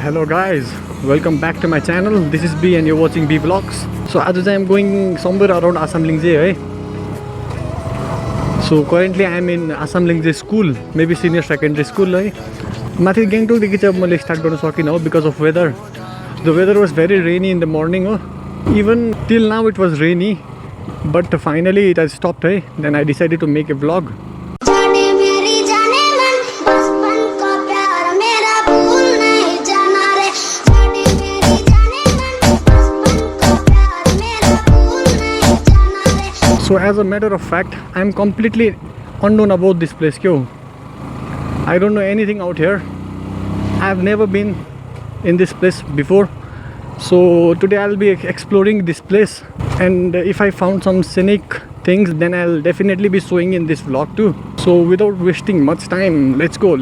Hello guys, welcome back to my channel. This is B and you're watching B Vlogs. So today I'm going somewhere around Assam Lingzey, right? So currently I'm in Assam Lingzey school, maybe senior secondary school, right? Mathi Gangtok dekhi chai मैले start गर्न सकिन because of weather. The weather was very rainy in the morning. Even till now it was rainy, but finally it has stopped. Then I decided to make a vlog. So as a matter of fact, I'm completely unknown about this place. I don't know anything out here. I've never been in this place before. So today I'll be exploring this place, and if I found some scenic things, then I'll definitely be showing in this vlog too. So without wasting much time, let's go.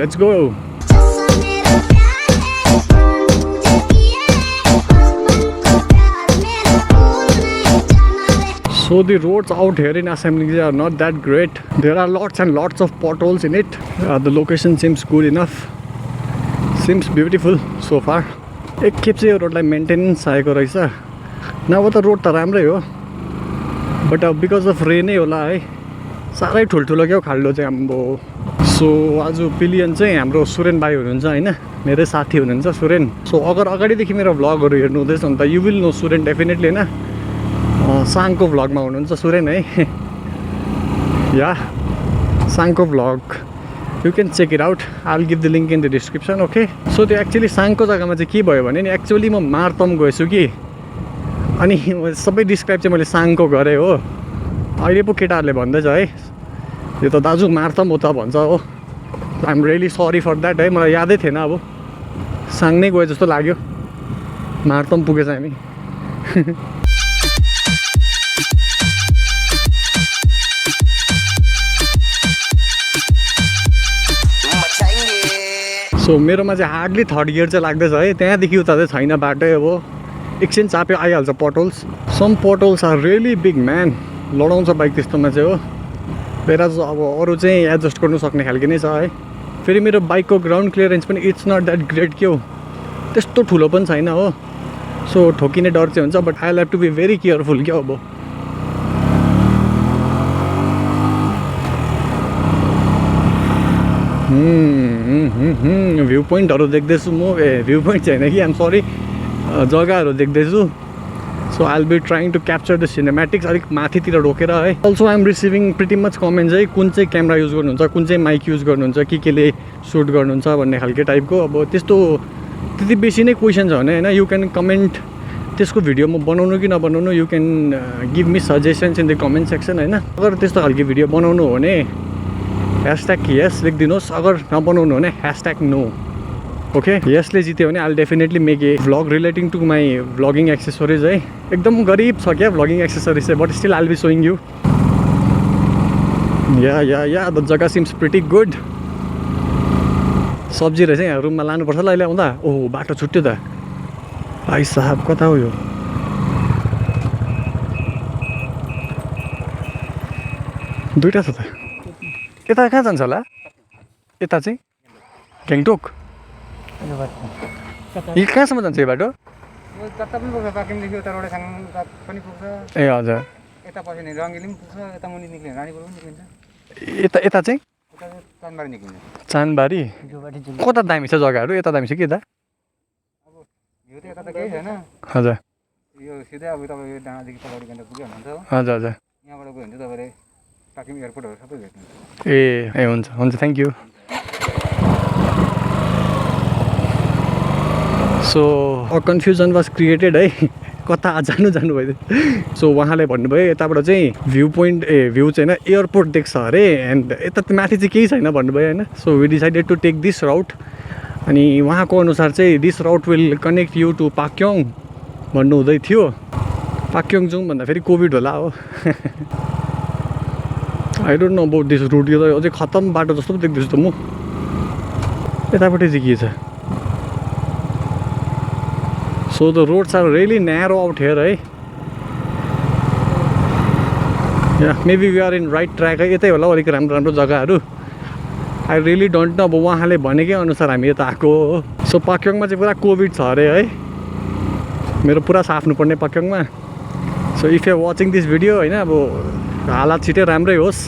So the roads out here in Assam Lingzey are not that great. There are lots and lots of potholes in it. The location seems good enough. Seems beautiful so far. एक खेप चाहिँ यो रोडलाई maintenance आएको रहेछ. नभए त road त राम्रै हो, बट बिकज अफ रेनै होला है, साह्रै ठुल्ठुलो क्या खाल्डो चाहिँ हाम्रो. सो आज पिलियन चाहिँ हाम्रो सुरेन भाइ हुनुहुन्छ होइन, मेरै साथी हुनुहुन्छ सुरेन. सो अगर अगाडिदेखि मेरो भ्लगहरू हेर्नु हुँदैछ भने त you will know Suren definitely होइन. साङको भ्लगमा हुनुहुन्छ सुरेन है. या साङको vlog you can check it out. I'll give the link in the description. Okay, so त्यो एक्चुअली साङको जग्गामा चाहिँ के भयो भने नि, एक्चुअली म मार्तम गएछु कि, अनि सबै डिस्क्राइब चाहिँ मैले साङको गरेँ हो. अहिले पो केटाहरूले भन्दैछ है यो त दाजु मार्तम हो त भन्छ हो. I am really sorry for that है, मलाई यादै थिएन. अब साङ नै गयो जस्तो लाग्यो, मार्तम पुगेछ हामी. सो मेरोमा चाहिँ हार्डली थर्ड गियर चाहिँ लाग्दैछ है. त्यहाँदेखि उता चाहिँ छैन बाटो. अब एकछिन चाप्यो आइहाल्छ patrols. Some patrols are really big man. लडाउँछ बाइक त्यस्तोमा चाहिँ हो. वेराज अब अरू चाहिँ एडजस्ट गर्नु सक्ने खालको नै छ है. फेरि मेरो बाइकको ग्राउन्ड क्लियरेन्स पनि इट्स नट द्याट ग्रेट के हो, त्यस्तो ठुलो पनि छैन हो. सो ठोकिने डर चाहिँ हुन्छ, but I have to be very careful क्या. अब भ्यू पोइन्टहरू देख्दैछु म. भ्यू पोइन्ट छैन कि, आइम सरी, जग्गाहरू देख्दैछु. So I will be trying to capture the cinematics. अलिक माथितिर रोकेर है. Also I am receiving pretty much comments है, कुन चाहिँ क्यामेरा युज गर्नुहुन्छ, कुन चाहिँ माइक युज गर्नुहुन्छ, केले सुट गर्नुहुन्छ भन्ने खालको टाइपको. अब त्यस्तो त्यति बेसी नै क्वेसन छ भने होइन, यु क्यान कमेन्ट त्यसको भिडियो म बनाउनु कि नबनाउनु. You can give me suggestions in the comment section होइन. अगर त्यस्तो खालको भिडियो बनाउनु हो भने # यस लेखिदिनुहोस्. अगर नबनाउनु भने # नो. ओके, यसले जित्यो भने I definitely make a vlog relating to my vlogging accessories है. एकदम गरिब छ क्या भ्लगिङ एक्सेसरिज चाहिँ, but still I will be showing you. Yeah the जग्गा सिम्स प्रिटी गुड. सब्जी रहेछ यहाँ, रुममा लानुपर्छ ल अहिले आउँदा. ओहो बाटो छुट्यो त भाइ साहब, कता हो यो? दुईवटा छ त. यता कहाँ जान्छ होला? यता चाहिँ गान्तोक. यो कहाँसम्म जान्छ यो बाटो? ए हजुर. यता चाहिँ चानबारी. कता दामी छ जग्गाहरू? यता दामी छ कि यता? हजुर हजुर. ए हुन्छ thank you. So a confusion was created है, कता जानु भयो. सो उहाँले भन्नुभयो यताबाट चाहिँ भ्यू पोइन्ट भ्यू चाहिँ होइन एयरपोर्ट देख्छ अरे, एन्ड यता माथि चाहिँ केही छैन भन्नुभयो होइन. So we decided to take this route. अनि उहाँको अनुसार चाहिँ this route will connect you to Pakyong भन्नुहुँदै थियो. पाक्योङ जाउँ भन्दा फेरि कोभिड होला हो. I don't know about this route. यो त अझै खतम बाटो जस्तो पो देख्दैछु त म. यतापट्टि चाहिँ के छ? So the roads are really narrow out here है. Yeah maybe we are in right track है. यतै होला अलिक राम्रो जग्गाहरू. आई रियली डोन्ट नो अब उहाँले भनेकै अनुसार हामी यता आएको हो सो पाक्योङमा चाहिँ पुरा कोभिड छ अरे है मेरो पुरा साफ्नुपर्ने पाक्योङमा so if you watching this video होइन अब हालत छिटै राम्रै होस्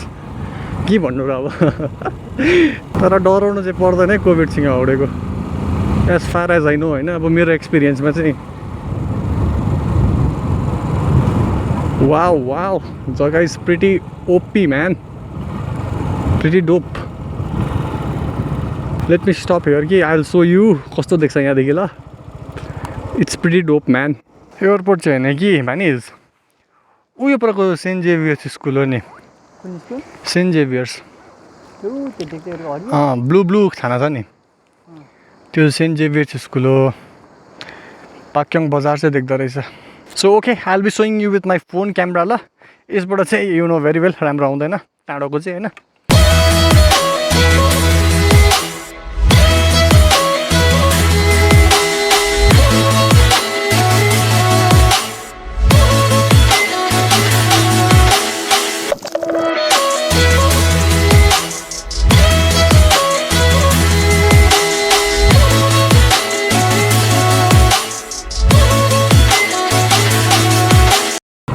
के भन्नु र अब तर डराउनु चाहिँ पर्दैन है कोभिडसँग हौडेको as far as I know होइन अब मेरो एक्सपिरियन्समा चाहिँ वाउ वाउ जग्गा is pretty OP man pretty dope let me stop here कि आई विल सो यु कस्तो देख्छ यहाँदेखि ल it's pretty dope man airport चाहिँ होइन कि भानिज उयो परको सेन्ट जेभियर्स स्कुल हो नि सेन्ट जेभियर्स ब्लू ब्लू छाना छ नि त्यो सेन्ट जेभियर्स स्कुल हो पाक्योङ बजार चाहिँ देख्दो रहेछ so okay I will be showing you with my phone camera ल यसबाट चाहिँ यु नो भेरी वेल राम्रो आउँदैन टाढोको चाहिँ होइन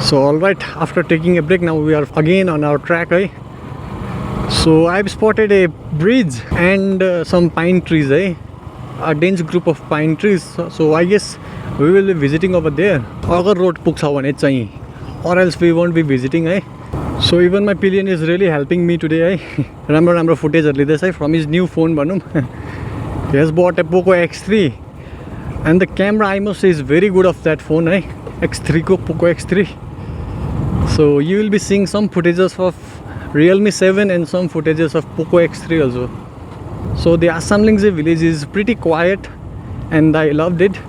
So alright, after taking a break now we are again on our track, eh? So I've spotted a bridge and some pine trees, eh? A dense group of pine trees. So I guess we will be visiting over there. Agar road puksa bhane chahi, or else we won't be visiting, eh? So even my pillion is really helping me today, eh? Ramro footage lidacha है from his new phone bhanum. He has bought a Poco X3 and the camera I must say is very good of that phone, eh? X3 ko Poco X3. So you will be seeing some footages of Realme 7 and some footages of Poco X3 also. So the Assam Lingzey village is pretty quiet and I loved it.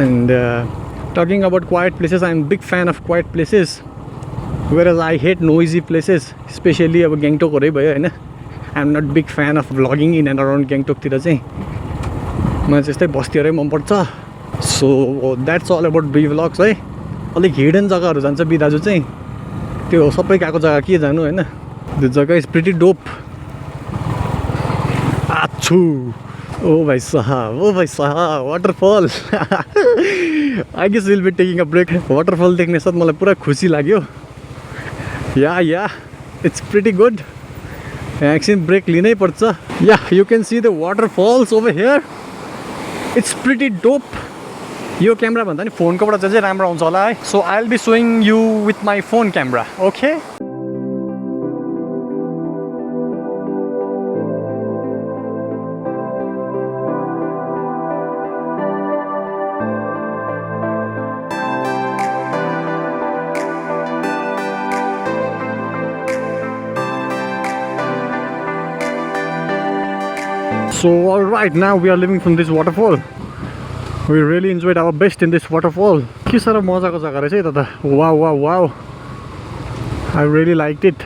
And talking about quiet places, I am a big fan of quiet places. Whereas I hate noisy places, especially अब Gangtok होरै भयो हैन. I am not big fan of vlogging in and around Gangtok तिर चाहिँ. मलाई त्यस्तै बस्तीहरै मन पर्छ. So that's all about B vlogs है. अलिक हिडन जग्गाहरू जान्छ बिदाजु चाहिँ त्यो सबै गएको जग्गा के जानु हैन त्यो जग्गा इज प्रिटी डोप आछु ओ भाइ साहब waterfall I guess will be taking a break waterfall देख्ने साथ मलाई पुरा खुसी लाग्यो या इट्स प्रिटी गुड एकछिन ब्रेक लिनै पर्छ yeah you can see the waterfalls over here it's pretty dope यो क्यामेरा भन्दा नि फोनकोबाट चाहिँ राम्रो आउँछ होला है so I will be showing you with my phone camera okay So alright, now we are leaving from this waterfall. We really enjoyed our best in this waterfall. के साह्रो मजाको जग्गा रहेछ है त त wow I really liked it.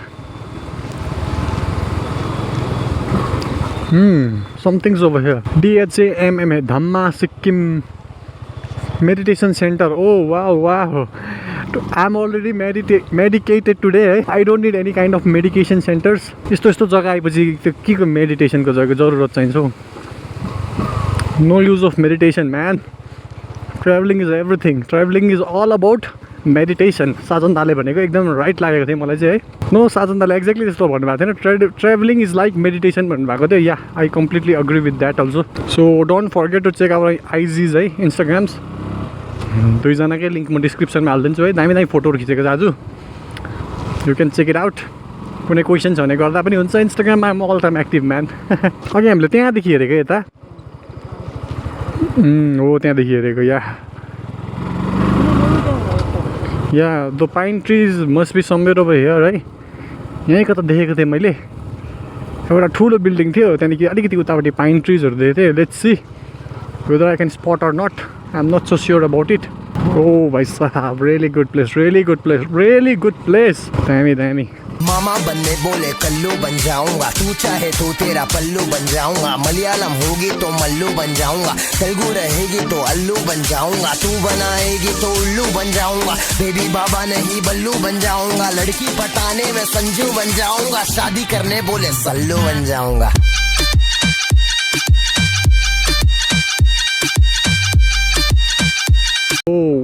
Some things over here. DHAMM Dhamma Sikkim Meditation Center. Oh wow. I'm already medicated today. I don't need any kind of medication centers. यस्तो जग्गा आएपछि त्यो के को मेडिटेसन को जरुरत चाहिन्छ हौ No use of meditation, man. Traveling is everything. Traveling is all about meditation. साजन दाले भनेको एकदम राइट लागेको थियो मलाई चाहिँ है नो साजन दाले एक्ज्याक्टली त्यस्तो भन्नुभएको थिएन ट्राभलिङ इज लाइक मेडिटेसन भन्नुभएको थियो yeah I completely agree with that also so don't forget to check our IGs है इन्स्टाग्राम्स दुईजनाकै लिङ्क म डिस्क्रिप्सनमा हालिदिन्छु है दामी फोटोहरू खिचेको छ आज you can check it out कुनै क्वेसन छ भने गर्दा पनि हुन्छ इन्स्टाग्राममा म अल टाइम एक्टिभ म्यान अघि हामीले त्यहाँदेखि हेरेको यता हो त्यहाँदेखि हेरेको yeah the pine trees must be somewhere over here है यहीँ कता देखेको थिएँ मैले एउटा ठुलो बिल्डिङ थियो त्यहाँदेखि अलिकति उतापट्टि पाइन ट्रिजहरू देखेको थिएँ let's see whether I can spot or not I am not so sure about it ओ भाइ साहब रियली गुड प्लेस दामी मामा बनने बोले कल्लू बन जाऊंगा तू चाहे तो तेरा पल्लू बन जाऊंगा मलयालम होगी तो मल्लू बन जाऊंगा तेलुगु रहेगी तो अल्लू बन जाऊंगा तू बनाएगी तो उल्लू बन जाऊंगा बेबी बाबा नहीं बल्लू बन जाऊंगा लड़की पटाने में संजू बन जाऊंगा शादी करने बोले सल्लू बन जाऊंगा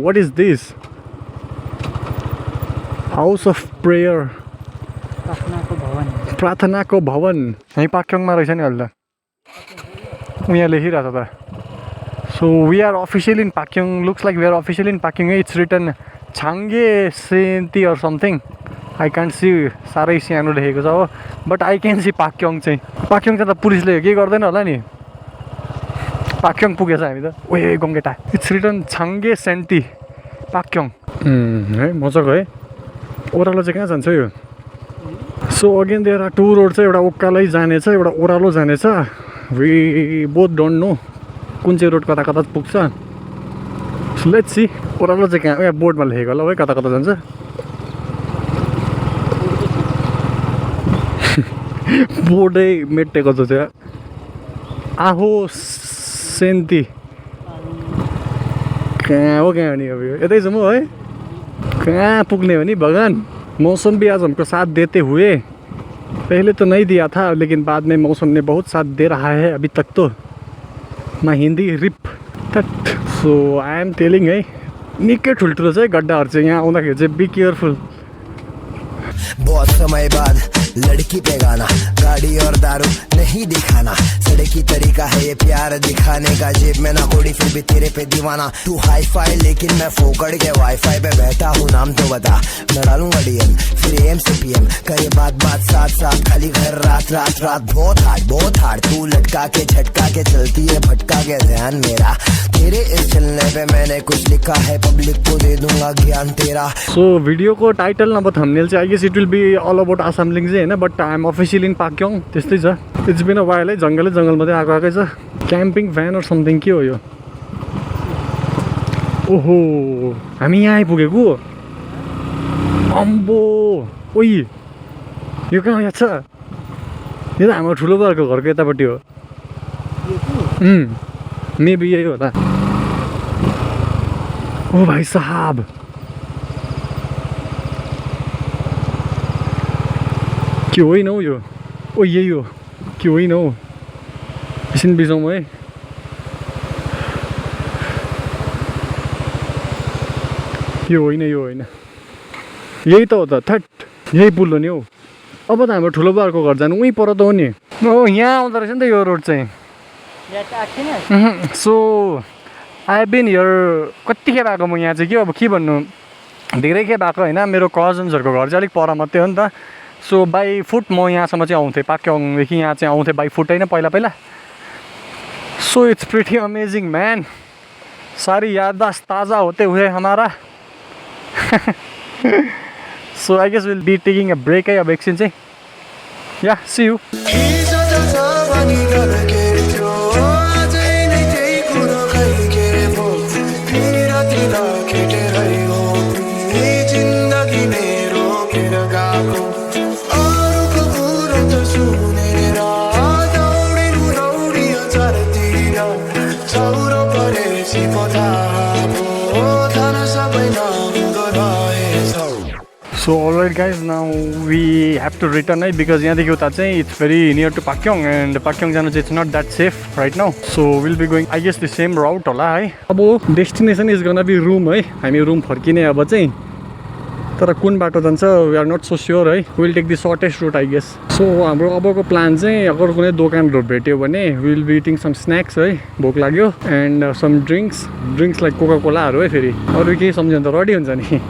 what is this? House of prayer. प्रार्थनाको भवन यही पाक्योङमा रहेछ नि अहिले त यहाँ लेखिरहेको छ त so we are official in Pakyong looks like we are official in Pakyong it's written Changey Senti or something I can't see साह्रै सानो लेखेको छ हो but I can see Pakyong चाहिँ पाक्योङ चाहिँ त पुलिसले केही गर्दैन होला नि पाक्योङ पुगेछ हामी त ओए गङ्गेटा इट्स रिटन छाङ्गे सेन्टी पाक्योङ है मजाको है ओह्रालो चाहिँ कहाँ जान्छ यो so again there are two road छ एउटा उकालै जानेछ एउटा ओह्रालो जानेछ वी बोथ डोन्ट नो कुन चाहिँ रोड कता कता पुग्छ सो लेट्स सी ओह्रालो चाहिँ कहाँ यहाँ बोर्डमा लेखेको होला है कता कता जान्छ बोर्डै मेटेको छ त्यो आहो सेन्ती कहाँ हो कहाँ नि अब यो यतै जाउँ है कहाँ पुग्ने हो नि भगवान मौसम भी आज हमको साथ देते हुए पहले तो नहीं दिया था लेकिन बाद में मौसम ने बहुत साथ दे रहा है अभी तक तो मैं हिंदी रिप तट सो आई एम टेलिङ है निकै ठुल्ठुलो चाहिँ गड्डाहरू चाहिँ यहाँ आउँदाखेरि चाहिँ बी केयरफुल बहुत समय बाद लड़की पे गाना गाड़ी और दारू नहीं दिखाना सड़की तरीका है ये प्यार दिखाने का जेब में ना कोड़ी फिर भी तेरे पे दीवाना तू हाई फाई लेकिन मैं फोकड़ के वाईफाई पे बैठा हूँ नाम तो बता मैं डालूंगा डीएम फिर एम से पीएम करे बात साथ साथ खाली घर रात रात रात बहुत हार्ड तू लटका के झटका के चलती है भटका के ध्यान मेरा तेरे इस चलने पे मैंने कुछ लिखा है पब्लिक को दे दूंगा ज्ञान तेरा सो भिडियो को टाइटल नभए थम्बनेल चाहिँ I guess it will be all about Assam लिङ्जे हैन but I am official in Pakyong त्यस्तै छ इट्स बिन अ वाइल है जङ्गल मात्रै आएकै छ क्याम्पिङ भ्यान अर समथिङ के हो यो ओहो हामी यहाँ आइपुगेको अम्बो ओइ यो कहाँ याद छ यो त हाम्रो ठुलो बरको घरको यतापट्टि हो मेबी यही होला ओ भाइ साहब के होइन हौ यो ओ यही हो के होइन हौ एकछिन बिजाउँ है यो होइन यही त हो त थट यही पुल हो नि हौ अब त हाम्रो ठुलो बारको घर जानु उहीँ पर त हो नि ओ यहाँ आउँदो रहेछ नि त यो रोड चाहिँ सो आई बिन हियर कतिखेर आएको म यहाँ चाहिँ के अब के भन्नु धेरै खेप आएको होइन मेरो कजन्सहरूको घर चाहिँ अलिक पर मात्रै हो नि त सो बाई फुट म यहाँसम्म चाहिँ आउँथेँ पाक्योङदेखि यहाँ चाहिँ आउँथेँ बाई फुट होइन पहिला so it's pretty amazing man सारी याददाश्त ताज़ा होते हुए हमारा so I guess will be taking a break है अब एकछिन चाहिँ या see you So alright guys, now we have to return because यहाँदेखि उता चाहिँ it's very near to Pakyong and Pakyong जानु चाहिँ it's not that safe right now. So we'll be going I guess the same route होला है. अब destination is gonna be room है. हामी room फर्किने अब चाहिँ तर कुन बाटो जान्छ we are not so sure है. We'll take the shortest route I guess. So हाम्रो अबको प्लान चाहिँ अगर कुनै दोकानहरु भेट्यो भने we'll be eating some snacks है. भोक लाग्यो and some drinks like Coca कोलाहरु है फेरि. अरु केही सम्झिन त रेडी हुन्छ नि.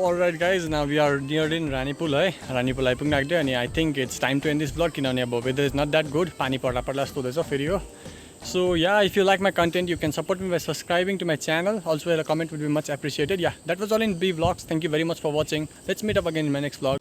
Alright guys, now we are near in Ranipul है. Ranipul आइपुग्न आँट्यो अनि I think it's time to end this vlog किनभने अब weather is not that good. पानी पर्ला जस्तो हुँदैछ फेरि हो. So yeah, if you like my content, you can support me by subscribing to my channel. Also a comment would be much appreciated. Yeah, that was all in B vlogs. Thank you very much for watching. Let's meet up again in my next vlog.